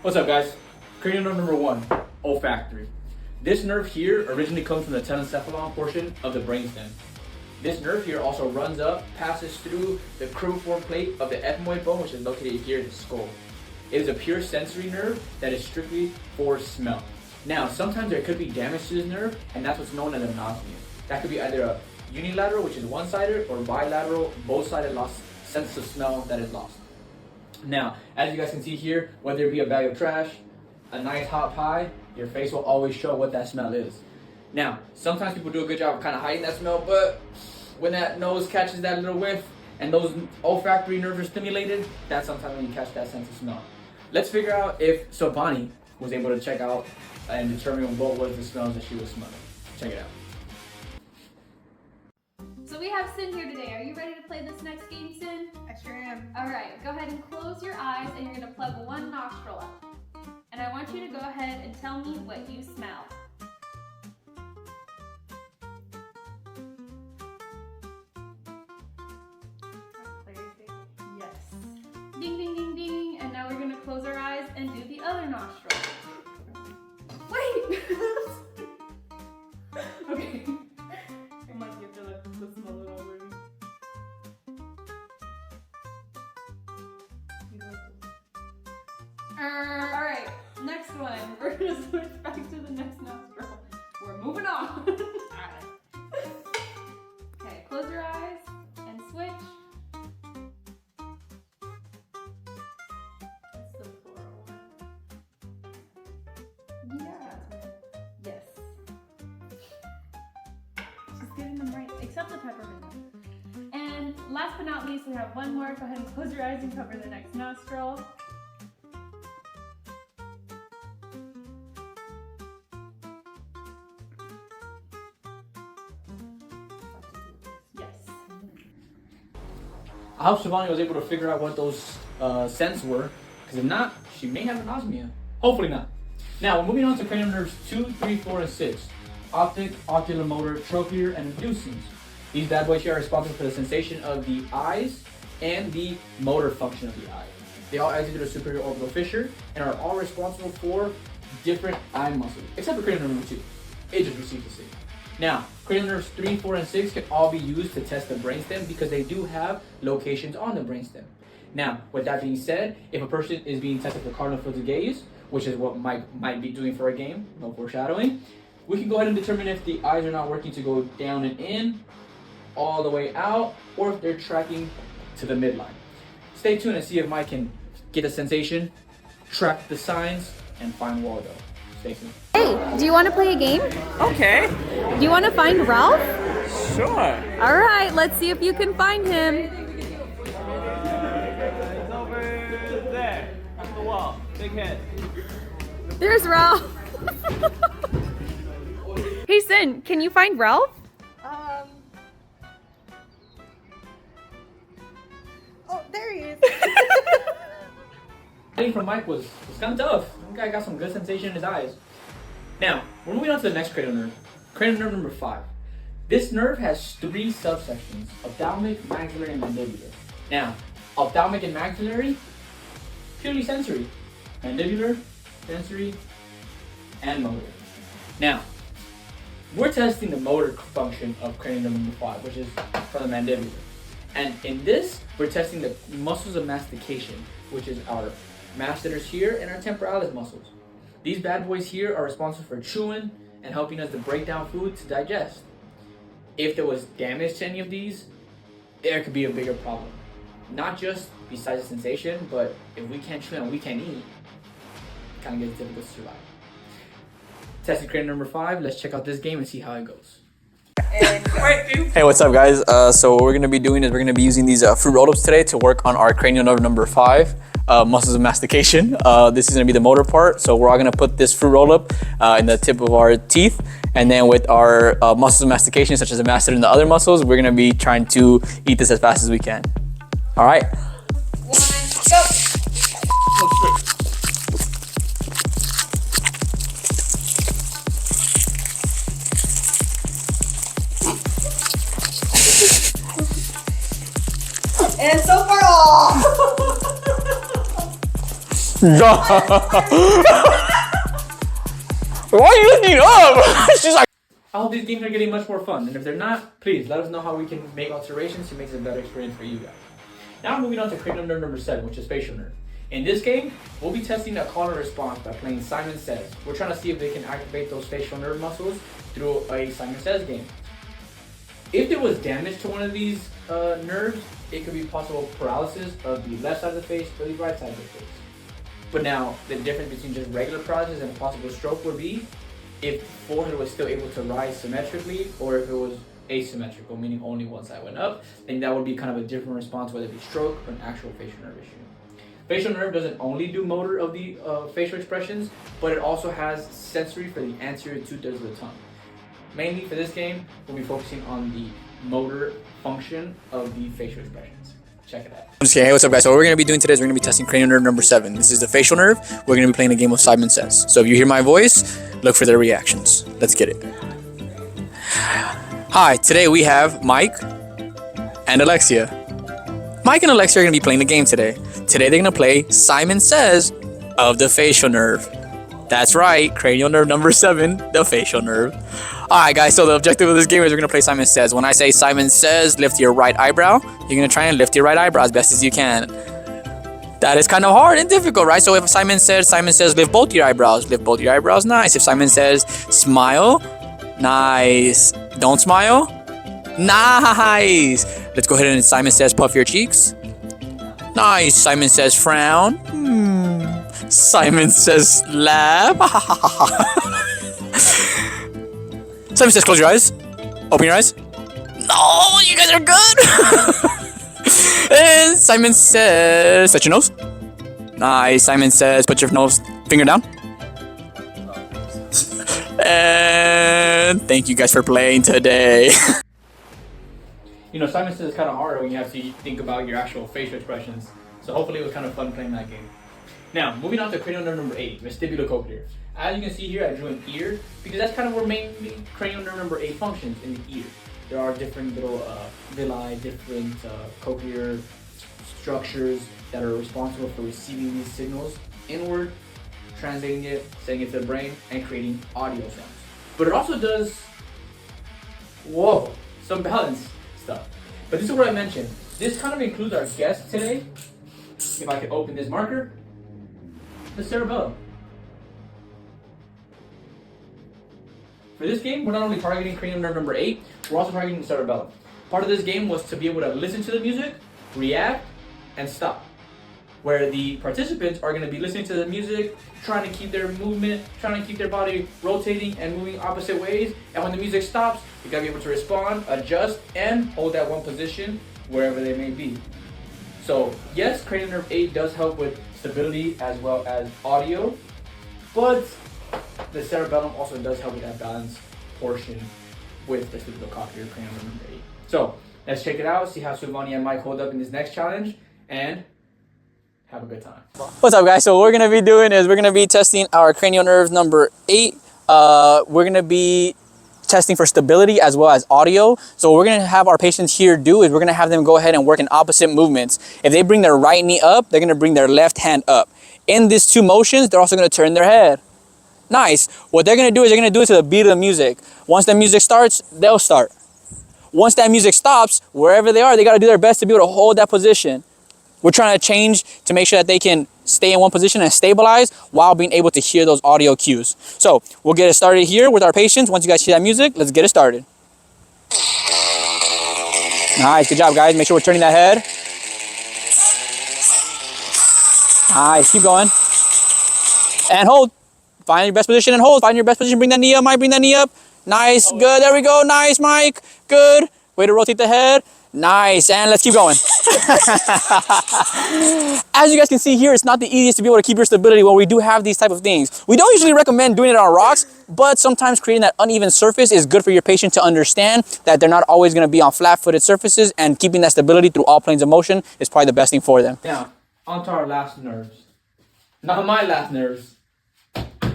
What's up, guys? Cranial nerve number 1, olfactory. This nerve here originally comes from the telencephalon portion of the brainstem. This nerve here also runs up, passes through the cribriform plate of the ethmoid bone, which is located here in the skull. It is a pure sensory nerve that is strictly for smell. Now, sometimes there could be damage to this nerve, and that's what's known as anosmia. That could be either a unilateral, which is one-sided, or bilateral, both-sided loss, sense of smell that is lost. Now, as you guys can see here, whether it be a bag of trash, a nice hot pie, your face will always show what that smell is. Now, sometimes people do a good job of kind of hiding that smell, but when that nose catches that little whiff and those olfactory nerves are stimulated, that's sometimes when you catch that sense of smell. Let's figure out if Bonnie was able to check out and determine what was the smells that she was smelling. Check it out. So we have Sin here today. Are you ready to play this next game, Sin? I sure am. All right, go ahead and close your eyes and you're gonna plug one nostril up. And I want you to go ahead and tell me what you smell. Yes. Ding, ding, ding, ding. And now we're gonna close our eyes and do the other nostril. Wait! Okay. I might get the smell it already. Alright, next one. We're gonna switch back to the next nostril. We're moving on. Alright. Okay, close your eyes and switch. It's the floral one. Yeah. Yes. She's getting them right, except the peppermint one. And last but not least, we have one more. Go ahead and close your eyes and cover the next nostril. I hope Shivani was able to figure out what those scents were, because if not, she may have anosmia. Hopefully not. Now, we're moving on to cranial nerves 2, 3, 4, and 6. Optic, oculomotor, trochlear, and inducens. These bad boys here are responsible for the sensation of the eyes and the motor function of the eye. They all exit through the superior orbital fissure and are all responsible for different eye muscles, except for cranial nerve number 2. It just receives the signal. Now, cranial nerves 3, 4, and 6 can all be used to test the brainstem because they do have locations on the brainstem. Now, with that being said, if a person is being tested for cardinal fields of gaze, which is what Mike might be doing for a game, no foreshadowing, we can go ahead and determine if the eyes are not working to go down and in, all the way out, or if they're tracking to the midline. Stay tuned and see if Mike can get a sensation, track the signs, and find Waldo. Stay tuned. Hey, do you want to play a game? Okay. Do you want to find Ralph? Sure. All right, let's see if you can find him. It's over there. On the wall. Big head. There's Ralph. Hey, Sin, can you find Ralph? Oh, there he is. Getting from Mike was kind of tough. That guy got some good sensation in his eyes. Now, we're moving on to the next cranial nerve. Cranial nerve number 5. This nerve has 3 subsections, ophthalmic, maxillary, and mandibular. Now, ophthalmic and maxillary, purely sensory. Mandibular, sensory, and motor. Now, we're testing the motor function of cranial nerve number 5, which is from the mandibular. And in this, we're testing the muscles of mastication, which is our masseters here and our temporalis muscles. These bad boys here are responsible for chewing and helping us to break down food to digest. If there was damage to any of these, there could be a bigger problem. Not just besides the sensation, but if we can't chew and we can't eat, it kind of gets difficult to survive. Testing cranial number 5, let's check out this game and see how it goes. Hey, what's up, guys? So what we're going to be doing is we're going to be using these fruit roll-ups today to work on our cranial nerve number 5, muscles of mastication. This is going to be the motor part. So we're all going to put this fruit roll-up in the tip of our teeth. And then with our muscles of mastication, such as the masseter and the other muscles, we're going to be trying to eat this as fast as we can. All right? And so far, oh! Why are you looking up? She's like. I hope these games are getting much more fun, and if they're not, please let us know how we can make alterations to make it a better experience for you guys. Now moving on to cranial nerve number 7, which is facial nerve. In this game, we'll be testing a call and response by playing Simon Says. We're trying to see if they can activate those facial nerve muscles through a Simon Says game. If there was damage to one of these nerves, it could be possible paralysis of the left side of the face or the right side of the face. But now, the difference between just regular paralysis and a possible stroke would be if the forehead was still able to rise symmetrically, or if it was asymmetrical, meaning only one side went up, then that would be kind of a different response, whether it be stroke or an actual facial nerve issue. Facial nerve doesn't only do motor of the facial expressions, but it also has sensory for the anterior 2/3 of the tongue. Mainly for this game, we'll be focusing on the motor function of the facial expressions. Check it out. I'm just kidding. Hey, what's up, guys? So what we're going to be doing today is we're going to be testing cranial nerve number 7. This is the facial nerve. We're going to be playing a game of Simon Says. So if you hear my voice, look for their reactions. Let's get it. Hi, today we have Mike and Alexia. Mike and Alexia are going to be playing the game today. Today they're going to play Simon Says of the facial nerve. That's right, cranial nerve number 7, the facial nerve. Alright guys, so the objective of this game is we're going to play Simon Says. When I say Simon Says, lift your right eyebrow, you're going to try and lift your right eyebrow as best as you can. That is kind of hard and difficult, right? So if Simon says, lift both your eyebrows. Lift both your eyebrows, nice. If Simon says, smile, nice. Don't smile, nice. Let's go ahead and Simon says, puff your cheeks. Nice. Simon says, frown. Simon says, laugh. Simon says, close your eyes. Open your eyes. No, you guys are good. And Simon says, touch your nose. Nice. Simon says, put your nose finger down. And thank you guys for playing today. You know, Simon Says it's kind of hard when you have to think about your actual facial expressions. So hopefully it was kind of fun playing that game. Now, moving on to cranial nerve number 8, vestibulocochlear. As you can see here, I drew an ear because that's kind of where mainly cranial nerve number 8 functions, in the ear. There are different little villi, different cochlear structures that are responsible for receiving these signals inward, translating it, sending it to the brain, and creating audio sounds. But it also does, some balance stuff. But this is what I mentioned. This kind of includes our guest today. If I could open this marker, the cerebellum. For this game, we're not only targeting cranial nerve number 8, we're also targeting the cerebellum. Part of this game was to be able to listen to the music, react, and stop. Where the participants are going to be listening to the music, trying to keep their movement, trying to keep their body rotating and moving opposite ways. And when the music stops, you got to be able to respond, adjust, and hold that one position wherever they may be. So yes, cranial nerve 8 does help with stability as well as audio, but the cerebellum also does help with that balance portion with the vestibulocochlear cranial nerve number 8. So let's check it out, see how Silvani and Mike hold up in this next challenge, and have a good time. What's up, guys? So what we're going to be doing is we're going to be testing our cranial nerve number 8. We're going to be testing for stability as well as audio. So what we're going to have our patients here do is we're going to have them go ahead and work in opposite movements. If they bring their right knee up, they're going to bring their left hand up. In these two motions, they're also going to turn their head. Nice. What they're going to do is they're going to do it to the beat of the music. Once the music starts, they'll start. Once that music stops, wherever they are, they got to do their best to be able to hold that position. We're trying to change to make sure that they can stay in one position and stabilize while being able to hear those audio cues. So we'll get it started here with our patients. Once you guys hear that music, let's get it started. Nice, good job, guys. Make sure we're turning that head. Nice, keep going. And hold. Find your best position and hold. Find your best position. Bring that knee up, Mike. Bring that knee up. Nice, good. There we go. Nice, Mike. Good. Way to rotate the head. Nice, and let's keep going. As you guys can see here, it's not the easiest to be able to keep your stability when we do have these type of things. We don't usually recommend doing it on rocks, but sometimes creating that uneven surface is good for your patient to understand that they're not always going to be on flat-footed surfaces, and keeping that stability through all planes of motion is probably the best thing for them. Now, on to our last nerves. Not my last nerves,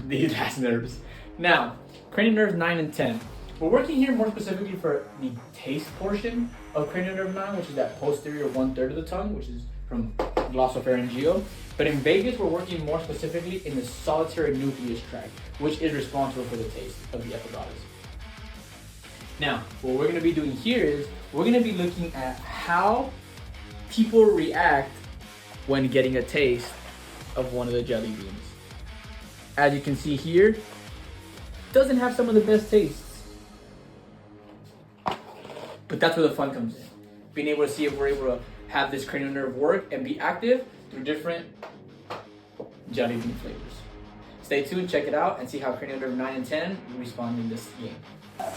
these last nerves. Now, cranial nerves 9 and 10. We're working here more specifically for the taste portion of cranial nerve 9, which is that posterior 1/3 of the tongue, which is from glossopharyngeal. But in vagus, we're working more specifically in the solitary nucleus tract, which is responsible for the taste of the epiglottis. Now, what we're going to be doing here is we're going to be looking at how people react when getting a taste of one of the jelly beans. As you can see here, doesn't have some of the best tastes. But that's where the fun comes in. Being able to see if we're able to have this cranial nerve work and be active through different jelly bean flavors. Stay tuned, check it out, and see how cranial nerve 9 and 10 respond in this game.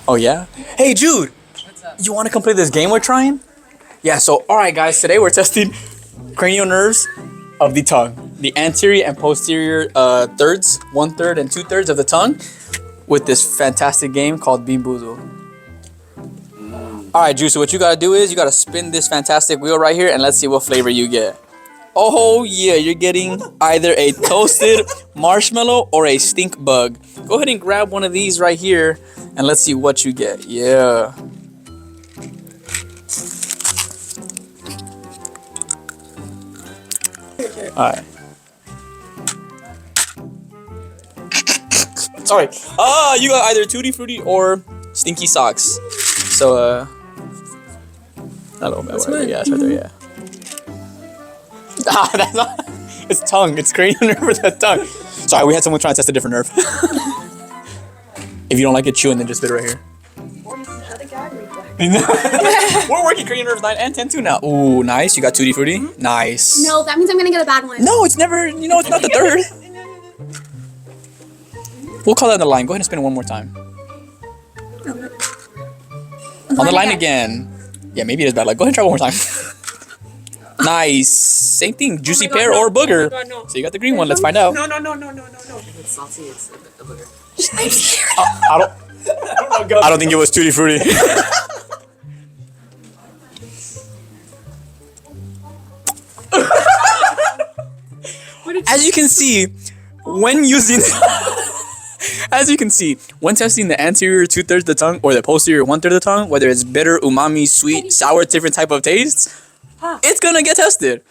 Oh yeah? Hey Jude! What's up? You wanna complete this game we're trying? Yeah, so alright guys, today we're testing cranial nerves of the tongue. The anterior and posterior thirds, 1/3 and 2/3 of the tongue with this fantastic game called Bean Boozled. Alright Jude, so what you gotta do is you gotta spin this fantastic wheel right here and let's see what flavor you get. Oh yeah, you're getting either a toasted marshmallow or a stink bug. Go ahead and grab one of these right here and let's see what you get. Yeah. Alright. Sorry. You got either Tutti Frutti or Stinky Socks. So, not a little bit, whatever. Yeah, it's right there, yeah. That's not. It's tongue. It's cranial nerve with the tongue. Sorry, we had someone trying to test a different nerve. If you don't like it, chew and then just spit it right here. Or you can shut a gag reflex. We're working cranial nerves 9 and 10 too now. Ooh, nice. You got Tutti Frutti? Nice. No, that means I'm gonna get a bad one. No, it's never. You know, it's not the third. We'll call that on the line. Go ahead and spin it one more time. On the line again. Yeah, maybe it is bad luck. Go ahead and try one more time. Nice. Same thing. Juicy pear or booger. So you got the green one. Let's find out. No. If it's salty, it's a booger. I'm scared. I don't think it was Tutti Frutti. As you can see, when using, as you can see, when testing the anterior 2/3 of the tongue or the posterior 1/3 of the tongue, whether it's bitter, umami, sweet, sour, different type of tastes, it's gonna get tested.